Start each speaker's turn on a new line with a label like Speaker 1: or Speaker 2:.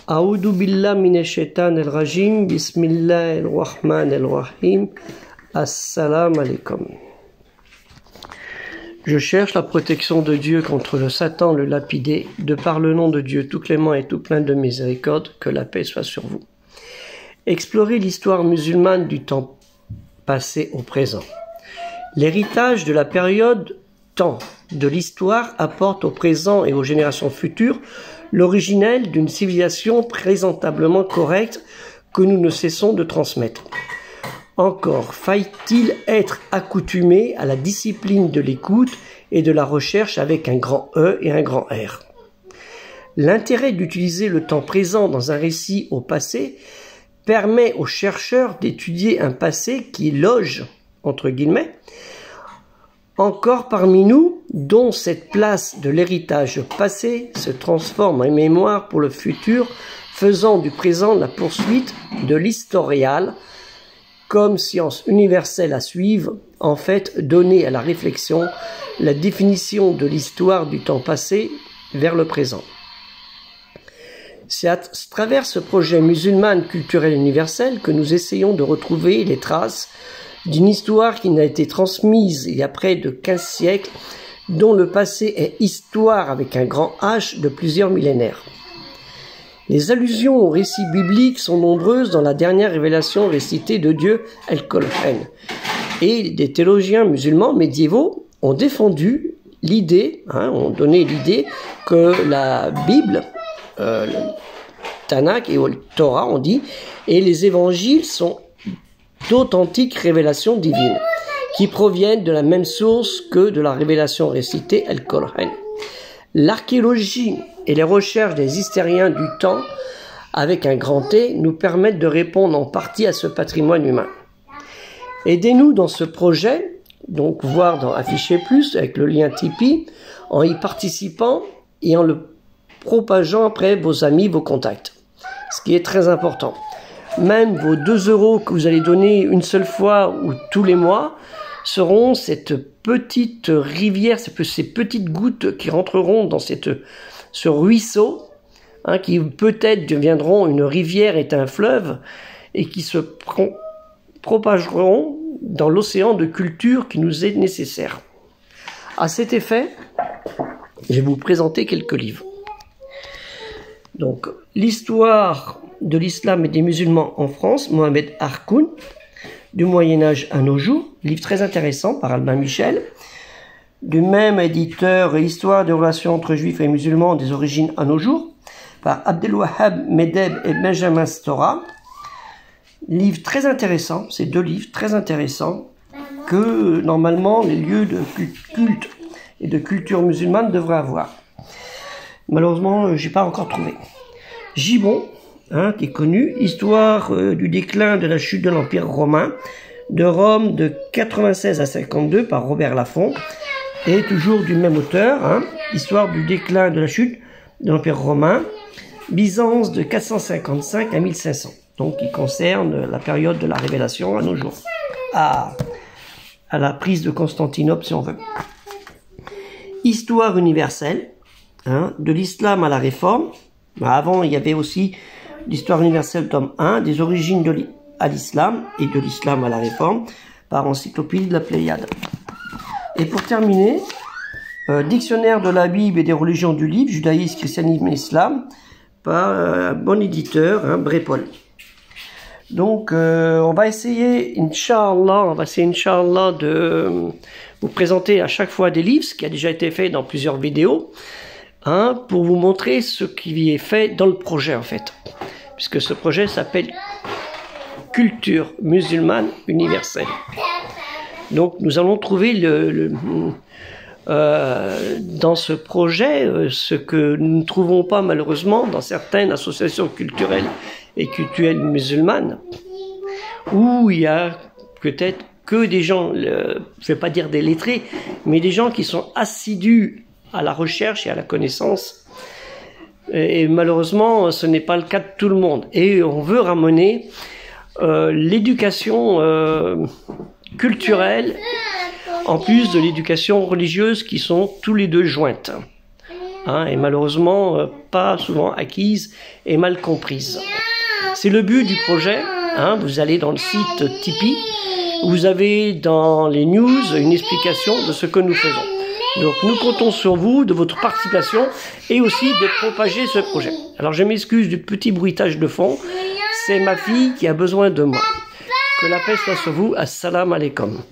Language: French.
Speaker 1: A'udhu billah minash shaitanir rajim. Bismillahir rahmanir rahim. Assalamu alaikum. Je cherche la protection de Dieu contre le Satan, le lapidé, de par le nom de Dieu tout clément et tout plein de miséricorde, que la paix soit sur vous. Explorer l'histoire musulmane du temps passé au présent. L'héritage de la période temps de l'histoire apporte au présent et aux générations futures l'originel d'une civilisation présentablement correcte que nous ne cessons de transmettre. Encore faille-t-il être accoutumé à la discipline de l'écoute et de la recherche avec un grand E et un grand R. L'intérêt d'utiliser le temps présent dans un récit au passé permet aux chercheurs d'étudier un passé qui loge, entre guillemets, encore parmi nous, dont cette place de l'héritage passé se transforme en mémoire pour le futur, faisant du présent la poursuite de l'historial, comme science universelle à suivre, en fait donner à la réflexion la définition de l'histoire du temps passé vers le présent. C'est à travers ce projet musulman culturel universel que nous essayons de retrouver les traces d'une histoire qui n'a été transmise il y a près de 15 siècles, dont le passé est histoire avec un grand H de plusieurs millénaires. Les allusions aux récits bibliques sont nombreuses dans la dernière révélation récitée de Dieu, Al-Qur'an. Et des théologiens musulmans médiévaux ont défendu l'idée, ont donné l'idée que la Bible, le Tanakh et le Torah, on dit, et les évangiles sont d'authentiques révélations divines, qui proviennent de la même source que de la révélation récitée Al-Qur'an. L'archéologie et les recherches des historiens du temps, avec un grand T, nous permettent de répondre en partie à ce patrimoine humain. Aidez-nous dans ce projet, donc voir dans Afficher Plus, avec le lien Tipeee, en y participant et en le propageant après vos amis, vos contacts. Ce qui est très important. Même vos 2 € que vous allez donner une seule fois ou tous les mois seront cette petite rivière, ces petites gouttes qui rentreront dans ce ruisseau, qui peut-être deviendront une rivière et un fleuve, et qui se propageront dans l'océan de culture qui nous est nécessaire. À cet effet, je vais vous présenter quelques livres. Donc, l'histoire de l'islam et des musulmans en France, Mohamed Harkoun, du Moyen-Âge à nos jours, livre très intéressant par Albin Michel, du même éditeur, Histoire des relations entre juifs et musulmans des origines à nos jours, par Abdelwahab Medeb et Benjamin Stora, livre très intéressant, ces 2 livres très intéressants, que normalement les lieux de culte et de culture musulmane devraient avoir. Malheureusement, j'ai pas encore trouvé. Gibbon, qui est connu, Histoire du déclin de la chute de l'Empire romain, de Rome de 96 à 52 par Robert Laffont, et toujours du même auteur, Histoire du déclin de la chute de l'Empire romain, Byzance de 455 à 1500, donc qui concerne la période de la révélation à nos jours, à la prise de Constantinople si on veut. Histoire universelle, de l'islam à la réforme. Avant, il y avait aussi l'Histoire universelle, tome 1, des origines à l'islam et de l'islam à la réforme, par Encyclopédie de la Pléiade. Et pour terminer, Dictionnaire de la Bible et des religions du livre, judaïsme, christianisme et islam, par un bon éditeur, Brépol. Donc, on va essayer, Inch'Allah, de vous présenter à chaque fois des livres, ce qui a déjà été fait dans plusieurs vidéos, pour vous montrer ce qui est fait dans le projet, en fait. Puisque ce projet s'appelle Culture musulmane universelle. Donc, nous allons trouver dans ce projet ce que nous ne trouvons pas malheureusement dans certaines associations culturelles et culturelles musulmanes, où il y a peut-être que des gens, je ne vais pas dire des lettrés, mais des gens qui sont assidus à la recherche et à la connaissance. Et malheureusement, ce n'est pas le cas de tout le monde. Et on veut ramener l'éducation culturelle en plus de l'éducation religieuse qui sont tous les deux jointes. hein, et malheureusement pas souvent acquise et mal comprise. C'est le but du projet, hein, vous allez dans le site Tipeee, vous avez dans les news une explication de ce que nous faisons. Donc nous comptons sur vous, de votre participation et aussi de propager ce projet. Alors je m'excuse du petit bruitage de fond, c'est ma fille qui a besoin de moi. Que la paix soit sur vous, assalamu alaikum.